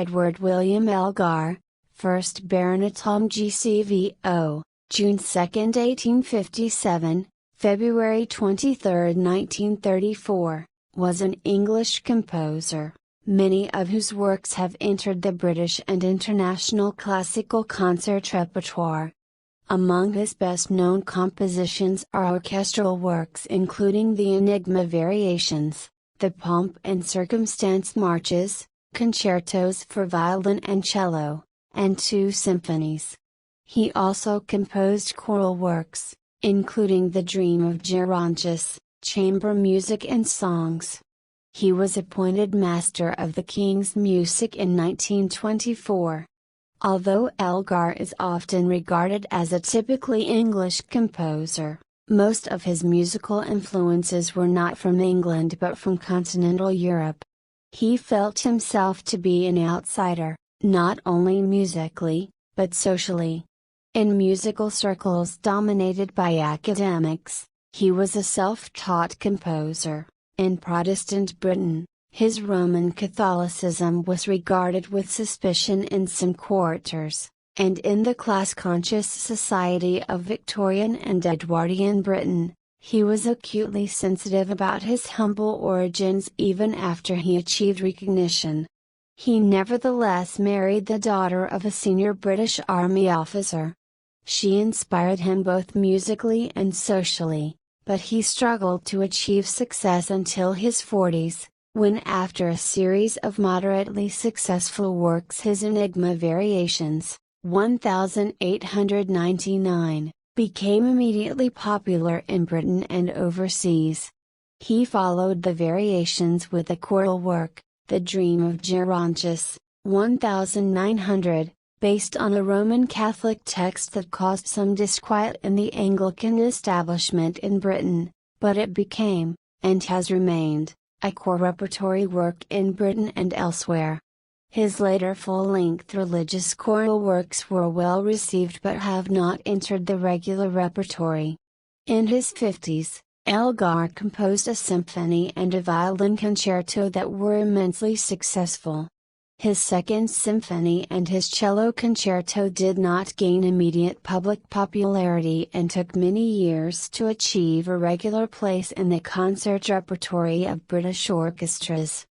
Edward William Elgar, 1st Baronet OM GCVO, June 2, 1857, February 23, 1934, was an English composer, many of whose works have entered the British and international classical concert repertoire. Among his best-known compositions are orchestral works including the Enigma Variations, the Pomp and Circumstance Marches, concertos for violin and cello, and 2 symphonies. He also composed choral works, including the Dream of Gerontius, chamber music and songs. He was appointed Master of the King's Music in 1924. Although Elgar is often regarded as a typically English composer, most of his musical influences were not from England but from continental Europe. He felt himself to be an outsider, not only musically, but socially. In musical circles dominated by academics, he was a self-taught composer. In Protestant Britain, his Roman Catholicism was regarded with suspicion in some quarters, and in the class-conscious society of Victorian and Edwardian Britain, he was acutely sensitive about his humble origins even after he achieved recognition. He nevertheless married the daughter of a senior British Army officer. She inspired him both musically and socially, but he struggled to achieve success until his 40s. When after a series of moderately successful works his Enigma Variations, 1899, became immediately popular in Britain and overseas. He followed the variations with a choral work, the Dream of Gerontius, 1900, based on a Roman Catholic text that caused some disquiet in the Anglican establishment in Britain, but it became, and has remained, a core repertory work in Britain and elsewhere. His later full-length religious choral works were well received but have not entered the regular repertory. In his 50s, Elgar composed a symphony and a violin concerto that were immensely successful. His second symphony and his cello concerto did not gain immediate public popularity and took many years to achieve a regular place in the concert repertory of British orchestras.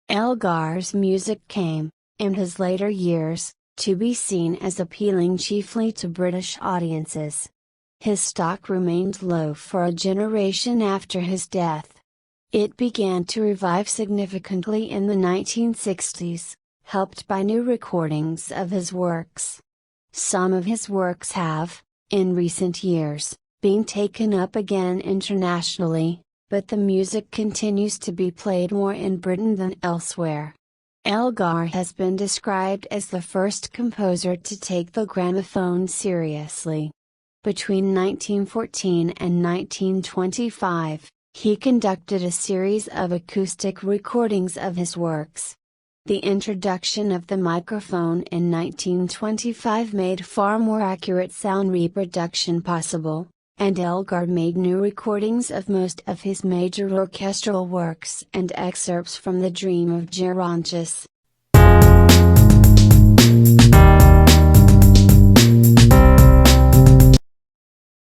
Elgar's music came, in his later years, to be seen as appealing chiefly to British audiences. His stock remained low for a generation after his death. It began to revive significantly in the 1960s. Helped by new recordings of his works. Some of his works have, in recent years, been taken up again internationally, but the music continues to be played more in Britain than elsewhere. Elgar has been described as the first composer to take the gramophone seriously. Between 1914 and 1925, he conducted a series of acoustic recordings of his works. The introduction of the microphone in 1925 made far more accurate sound reproduction possible, and Elgar made new recordings of most of his major orchestral works and excerpts from the Dream of Gerontius.